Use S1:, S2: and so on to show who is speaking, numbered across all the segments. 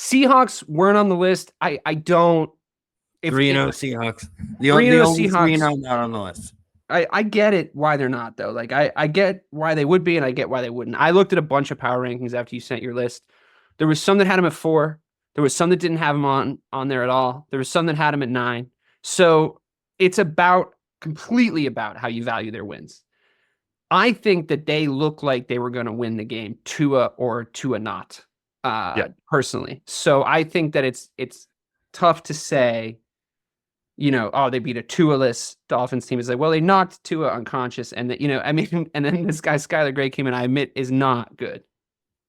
S1: Seahawks weren't on the list. I don't.
S2: 3-0 Seahawks. The
S1: 3-0
S2: only
S1: Seahawks.
S2: 3-0 not on the list.
S1: I get it why they're not, though. Like, I get why they would be, and I get why they wouldn't. I looked at a bunch of power rankings after you sent your list. There was some that had them at 4. There was some that didn't have them on there at all. There was some that had them at 9. So it's completely about how you value their wins. I think that they look like they were going to win the game, Tua or Tua not, personally. So I think that it's tough to say, they beat a Tua-less Dolphins team. It's like, well, they knocked Tua unconscious, and that, and then this guy Skylar Gray came in, I admit, is not good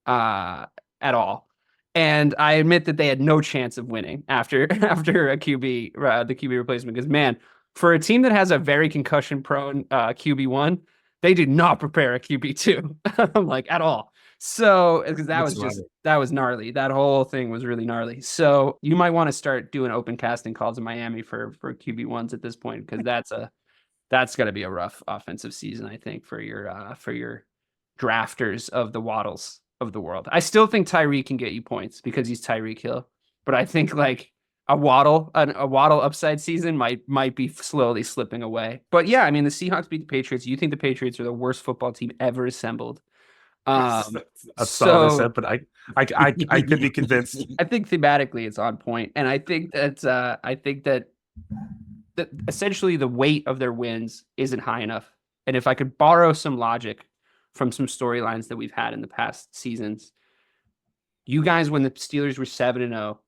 S1: at all. And I admit that they had no chance of winning after a QB, the QB replacement, because, man, for a team that has a very concussion-prone QB1, they did not prepare a QB2, like, at all. So, because that was gnarly. That whole thing was really gnarly. So you might want to start doing open casting calls in Miami for QB1s at this point, because that's going to be a rough offensive season, I think, for your drafters of the Waddles of the world. I still think Tyreek can get you points because he's Tyreek Hill, but I think like a Waddle upside season might be slowly slipping away. But yeah, I mean, the Seahawks beat the Patriots. You think the Patriots are the worst football team ever assembled?
S3: That's not what I said, but I could be convinced.
S1: I think thematically it's on point, and I think that essentially the weight of their wins isn't high enough. And if I could borrow some logic from some storylines that we've had in the past seasons, you guys, when the Steelers were 7-0,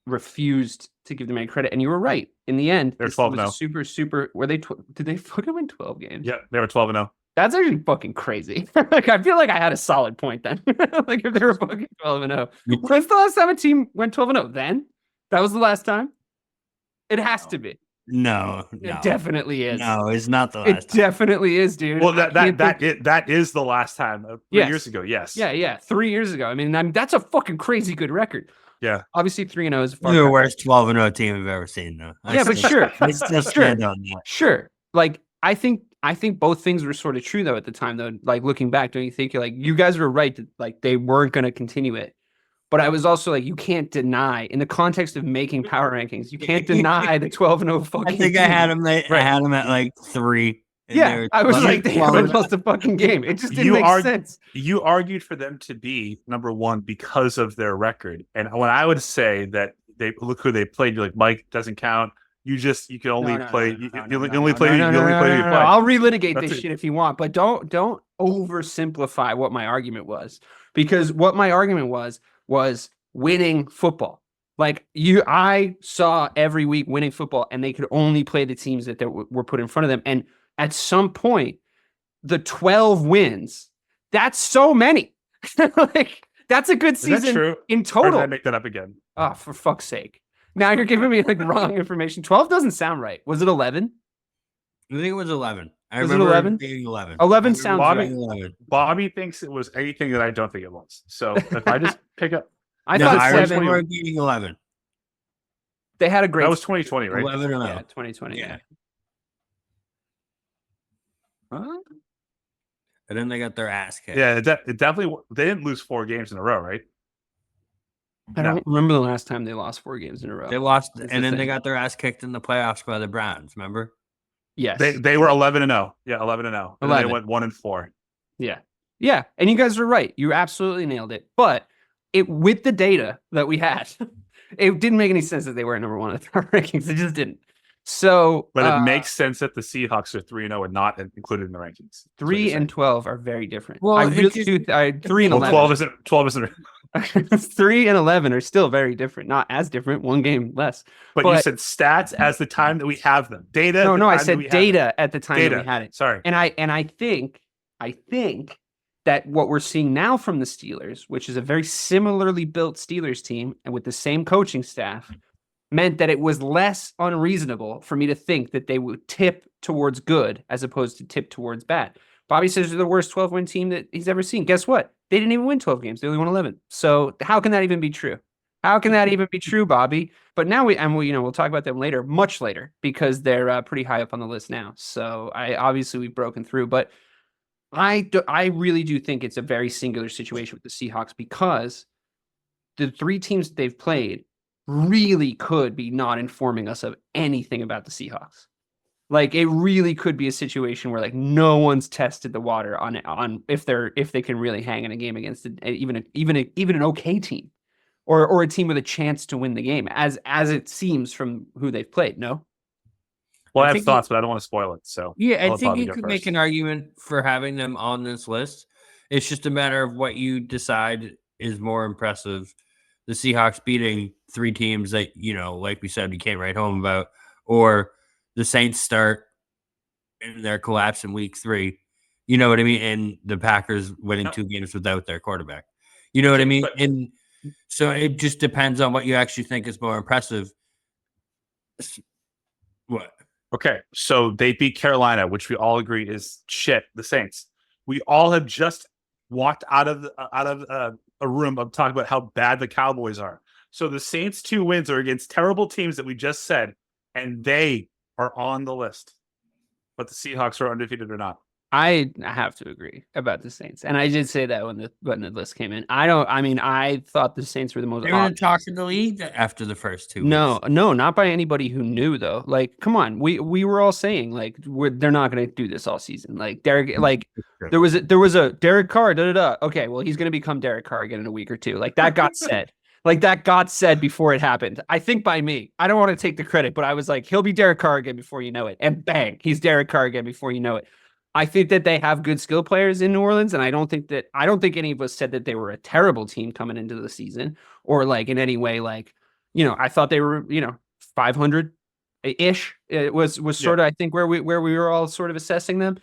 S1: refused to give them any credit, and you were right. In the end,
S3: they're 12-0.
S1: Super. Were they? Did they fucking win 12 games?
S3: Yeah, they were 12-0.
S1: That's actually fucking crazy. Like, I feel like I had a solid point then. Like, if they were fucking 12-0, when's the last time a team went 12-0? Then that was the last time. It has to be.
S2: No,
S1: it definitely is.
S2: No, it's not the last time.
S1: It definitely is, dude.
S3: Well, that is the last time. 3 years ago, yes.
S1: Yeah. 3 years ago. I mean, that's a fucking crazy good record.
S3: Yeah.
S1: Obviously, 3-0 is
S2: the worst 12-0 team I've ever seen, though.
S1: But sure.
S2: I still stand on that.
S1: Sure. Like, I think both things were sort of true, though, at the time, though. Like, looking back, don't you think you're like, you guys were right that, like, they weren't going to continue it. But I was also like, you can't deny, in the context of making power rankings, you can't deny the 12-0 fucking
S2: I think
S1: team.
S2: I had them at like 3.
S1: Yeah, I was like, they haven't lost a fucking game. It just didn't make sense.
S3: You argued for them to be number one because of their record. And when I would say that they look who they played, you're like, Mike doesn't count. You can only play. You only play.
S1: I'll relitigate this shit if you want, but don't oversimplify what my argument was, because what my argument was winning football. Like, I saw every week winning football, and they could only play the teams that were put in front of them. And at some point, the 12 wins, that's so many. Like, that's a good season in total.
S3: Or did I make that up again?
S1: Oh, for fuck's sake. Now you're giving me like wrong information. 12 doesn't sound right. Was it 11?
S2: I think it was 11. I
S1: was it
S2: remember
S1: 11?
S2: Being 11.
S1: 11 sounds right.
S3: Bobby thinks it was anything that I don't think it was. So if I just pick up.
S1: I remember
S2: being 11.
S1: They had a great.
S3: That was 2020, right?
S2: 11 or 0.
S1: Yeah, 2020.
S2: Yeah. Huh? And then they got their ass kicked.
S3: Yeah, it definitely. They didn't lose 4 games in a row, right?
S1: I don't remember the last time they lost 4 games in a row.
S2: They lost, and then they got their ass kicked in the playoffs by the Browns. Remember?
S1: Yes.
S3: They were 11-0. Yeah, 11-0. And they went 1-4.
S1: Yeah. And you guys were right. You absolutely nailed it. But with the data that we had, it didn't make any sense that they were number one at our rankings. It just didn't. So,
S3: but it makes sense that the Seahawks are 3-0 and not included in the rankings.
S1: 3 and 12 are very different.
S2: Well,
S1: I really do. 3 and 11.
S3: 12 isn't.
S1: 3 and 11 are still very different. Not as different. 1 game less.
S3: But you said stats as the time that we have them. Data.
S1: No, I said data at the time that we had it.
S3: Sorry.
S1: And I think that what we're seeing now from the Steelers, which is a very similarly built Steelers team and with the same coaching staff, meant that it was less unreasonable for me to think that they would tip towards good as opposed to tip towards bad. Bobby says they're the worst 12-win team that he's ever seen. Guess what? They didn't even win 12 games. They only won 11. So how can that even be true? How can that even be true, Bobby? But now we'll talk about them later, much later, because they're pretty high up on the list now. So we've broken through, but I really do think it's a very singular situation with the Seahawks, because the three teams that they've played really could be not informing us of anything about the Seahawks. Like it really could be a situation where like no one's tested the water on if they can really hang in a game against even an okay team or a team with a chance to win the game as it seems from who they've played. No.
S3: Well, I have thoughts, but I don't want to spoil it. So
S4: yeah,
S3: I'll
S4: I think
S3: let Bobby
S4: you
S3: go
S4: could
S3: first.
S4: make an argument for having them on this list. It's just a matter of what you decide is more impressive. The Seahawks beating three teams that, like we said, you can't write home about, or the Saints start in their collapse in week 3. You know what I mean? And the Packers winning 2 games without their quarterback. You know what I mean? And so it just depends on what you actually think is more impressive. What?
S3: Okay, so they beat Carolina, which we all agree is shit. The Saints. We all have just walked out of a room of talking about how bad the Cowboys are. So the Saints' 2 wins are against terrible teams that we just said, and they are on the list. But the Seahawks are undefeated or not.
S1: I have to agree about the Saints, and I did say that when the list came in. I thought the Saints were the most.
S4: They were the talk of the league after the first 2 weeks.
S1: No, not by anybody who knew though. Like, come on, we were all saying like they're not going to do this all season. Like Derek, like there was a Derek Carr. Okay, well he's going to become Derek Carr again in a week or 2. Like that got said. Like that got said before it happened. I think by me. I don't want to take the credit, but I was like, he'll be Derek Carr again before you know it, and bang, he's Derek Carr again before you know it. I think that they have good skill players in New Orleans, and I don't think any of us said that they were a terrible team coming into the season or like in any way like, I thought they were, 500 ish. It was sort of I think where we were all sort of assessing them.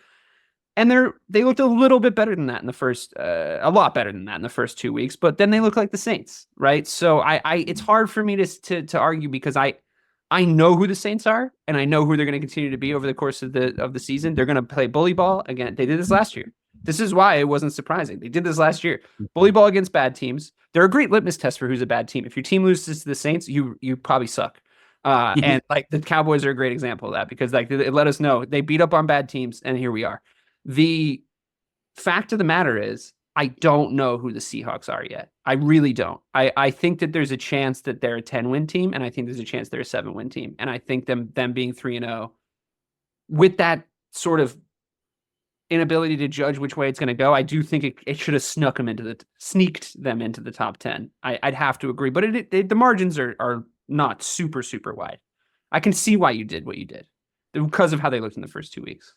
S1: And they looked a little bit better than that in the first a lot better than that in the first 2 weeks, but then they look like the Saints, right? So it's hard for me to argue because I know who the Saints are, and I know who they're going to continue to be over the course of the season. They're going to play bully ball again. They did this last year. This is why it wasn't surprising. They did this last year. Bully ball against bad teams. They're a great litmus test for who's a bad team. If your team loses to the Saints, you probably suck. And like the Cowboys are a great example of that because like it let us know they beat up on bad teams, and here we are. The fact of the matter is, I don't know who the Seahawks are yet. I really don't. I think that there's a chance that they're a 10-win team, and I think there's a chance they're a 7-win team. And I think them being 3-0 with that sort of inability to judge which way it's going to go, I do think it should have sneaked them into the top 10. I'd have to agree, but the margins are not super, super wide. I can see why you did what you did because of how they looked in the first 2 weeks.